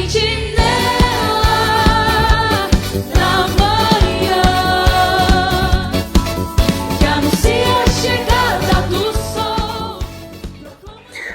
sentinela da manhã, que anuncia a chegada do sol.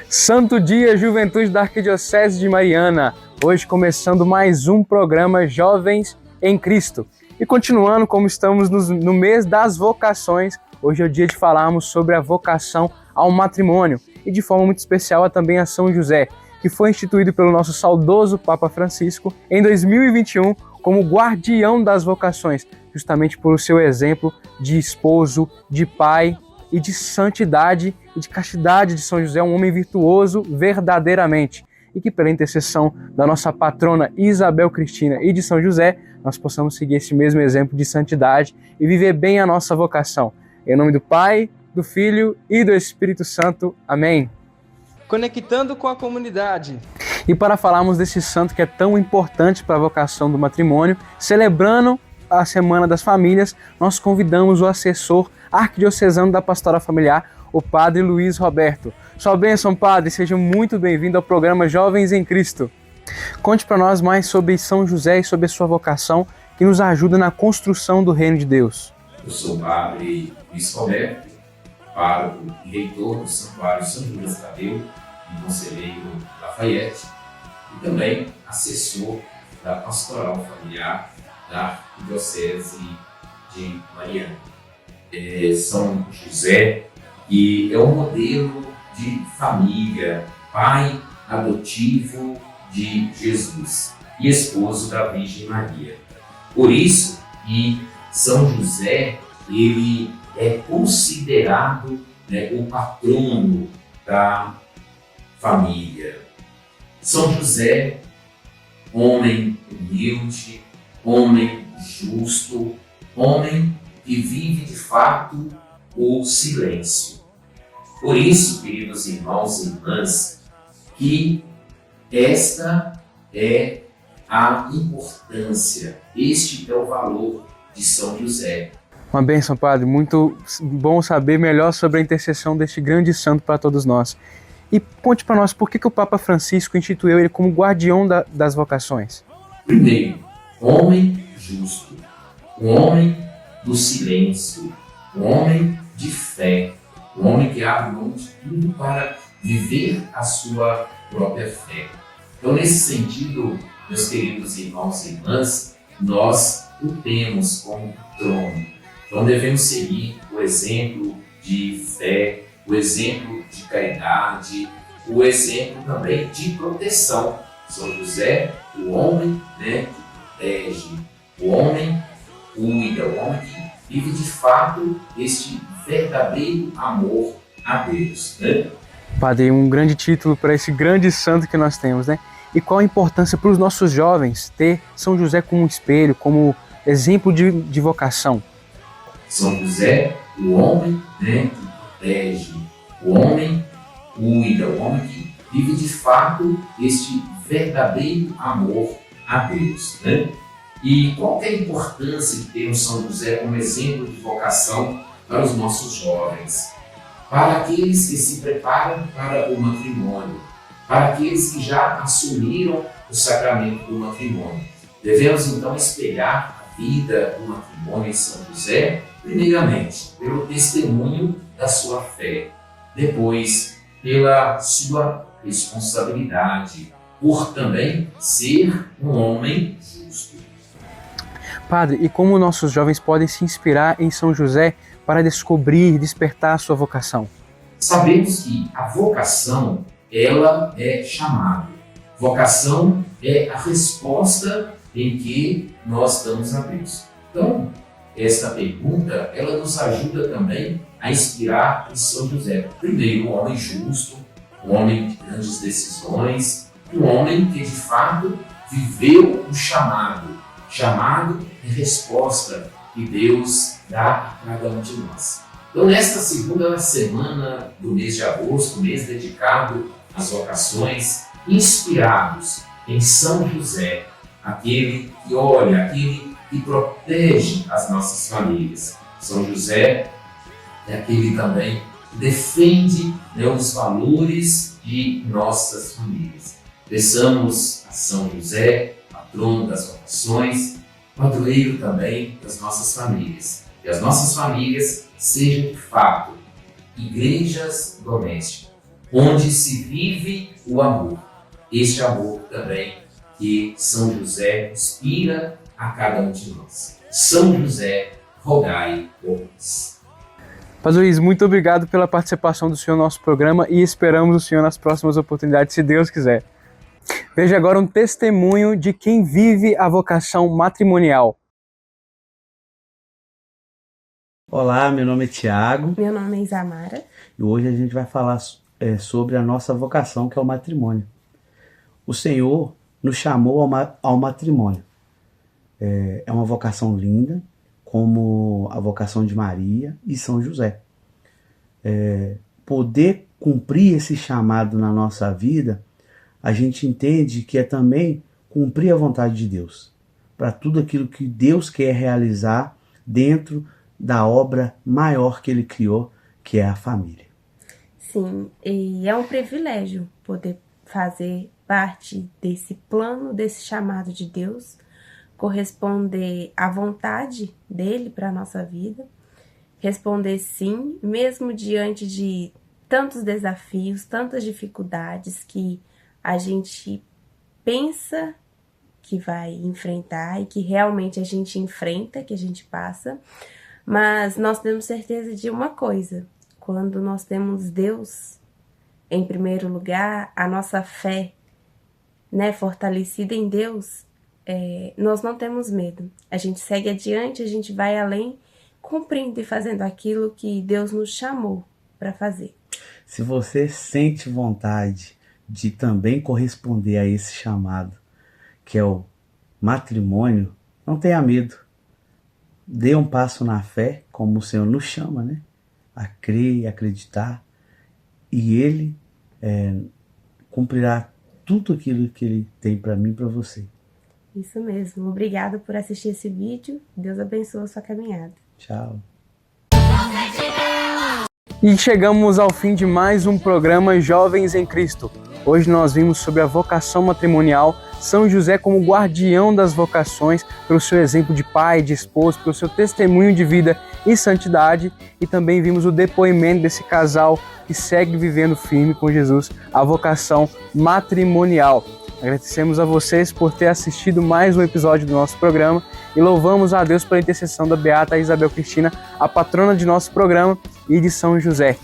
Santo dia, Juventude da Arquidiocese de Mariana. Hoje começando mais um programa Jovens em Cristo. E continuando, como estamos no mês das vocações, hoje é o dia de falarmos sobre a vocação ao matrimônio e de forma muito especial também a São José, que foi instituído pelo nosso saudoso Papa Francisco em 2021 como guardião das vocações, justamente pelo seu exemplo de esposo, de pai e de santidade e de castidade de São José, um homem virtuoso verdadeiramente. E que pela intercessão da nossa patrona Isabel Cristina e de São José, nós possamos seguir esse mesmo exemplo de santidade e viver bem a nossa vocação. Em nome do Pai, do Filho e do Espírito Santo. Amém. Conectando com a comunidade. E para falarmos desse santo que é tão importante para a vocação do matrimônio, celebrando a Semana das Famílias, nós convidamos o assessor arquidiocesano da Pastoral Familiar, o Padre Luiz Roberto. Sua bênção, Padre, seja muito bem-vindo ao programa Jovens em Cristo. Conte para nós mais sobre São José e sobre a sua vocação, que nos ajuda na construção do Reino de Deus. Eu sou o Padre Luiz Roberto, pároco e reitor do Santuário São Judas Tadeu, em Conselheiro Lafayette, e também assessor da Pastoral Familiar da Arquidiocese de Mariana. São José, que é um modelo de família, pai adotivo de Jesus e esposo da Virgem Maria. Por isso que São José, ele é considerado, o patrono da família. São José, homem humilde, homem justo, homem que vive de fato o silêncio. Por isso, queridos irmãos e irmãs, que esta é a importância, este é o valor de São José. Uma bênção, Padre. Muito bom saber melhor sobre a intercessão deste grande santo para todos nós. E conte para nós por que o Papa Francisco instituiu ele como guardião das vocações. Primeiro, homem justo, um homem do silêncio, um homem de fé, um homem que abre mão de tudo para viver a sua própria fé. Então, nesse sentido, meus queridos irmãos e irmãs, nós o temos como trono. Então, devemos seguir o exemplo de fé, o exemplo de caridade, o exemplo também de proteção. São José, o homem que protege, o homem que cuida, o homem que vive de fato este verdadeiro amor a Deus. Padre, um grande título para esse grande santo que nós temos, E qual a importância para os nossos jovens ter São José como espelho, como exemplo de vocação? São José, o homem que protege, o homem que cuida, o homem que vive de fato este verdadeiro amor a Deus. E qual que é a importância de ter o São José como exemplo de vocação para os nossos jovens? Para aqueles que se preparam para o matrimônio, para aqueles que já assumiram o sacramento do matrimônio. Devemos então espelhar a vida do matrimônio em São José, primeiramente, pelo testemunho da sua fé, depois, pela sua responsabilidade, por também ser um homem justo. Padre, e como nossos jovens podem se inspirar em São José para descobrir e despertar a sua vocação? Sabemos que a vocação, ela é chamado. Vocação é a resposta em que nós damos a Deus. Então, esta pergunta, ela nos ajuda também a inspirar em São José. Primeiro, um homem justo, um homem de grandes decisões, um homem que de fato viveu o chamado e resposta que Deus dá a cada um de nós. Então, nesta segunda semana do mês de agosto, mês dedicado às vocações, inspirados em São José, aquele que olha, aquele que protege as nossas famílias. São José é aquele também que defende os valores de nossas famílias. Peçamos a São José, patrono das vocações, padroeiro também das nossas famílias. Que as nossas famílias sejam, de fato, igrejas domésticas, onde se vive o amor. Este amor também que São José inspira a cada um de nós. São José, rogai por nós. Padre Luiz, muito obrigado pela participação do senhor no nosso programa e esperamos o senhor nas próximas oportunidades, se Deus quiser. Veja agora um testemunho de quem vive a vocação matrimonial. Olá, meu nome é Tiago. Meu nome é Isamara. E hoje a gente vai falar sobre a nossa vocação, que é o matrimônio. O Senhor nos chamou ao matrimônio. É uma vocação linda, como a vocação de Maria e São José. Poder cumprir esse chamado na nossa vida, a gente entende que é também cumprir a vontade de Deus, para tudo aquilo que Deus quer realizar dentro da obra maior que Ele criou, que é a família. Sim, e é um privilégio poder fazer parte desse plano, desse chamado de Deus, corresponder à vontade dele para a nossa vida, responder sim, mesmo diante de tantos desafios, tantas dificuldades que a gente pensa que vai enfrentar e que realmente a gente enfrenta, que a gente passa, mas nós temos certeza de uma coisa: quando nós temos Deus em primeiro lugar, a nossa fé, fortalecida em Deus, nós não temos medo. A gente segue adiante, a gente vai além, cumprindo e fazendo aquilo que Deus nos chamou para fazer. Se você sente vontade de também corresponder a esse chamado, que é o matrimônio, não tenha medo. Dê um passo na fé, como o Senhor nos chama, a crer e acreditar, e Ele cumprirá tudo aquilo que Ele tem para mim e para você. Isso mesmo. Obrigada por assistir esse vídeo. Deus abençoe a sua caminhada. Tchau. E chegamos ao fim de mais um programa Jovens em Cristo. Hoje nós vimos sobre a vocação matrimonial, São José como guardião das vocações, pelo seu exemplo de pai, de esposo, pelo seu testemunho de vida e santidade, e também vimos o depoimento desse casal que segue vivendo firme com Jesus a vocação matrimonial. Agradecemos a vocês por ter assistido mais um episódio do nosso programa e louvamos a Deus pela intercessão da Beata Isabel Cristina, a patrona de nosso programa, e de São José.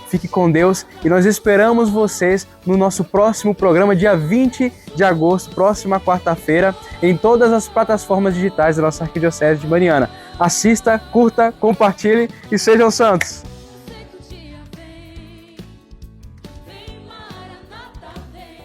Fique com Deus e nós esperamos vocês no nosso próximo programa, dia 20 de agosto, próxima quarta-feira, em todas as plataformas digitais da nossa Arquidiocese de Mariana. Assista, curta, compartilhe e sejam santos!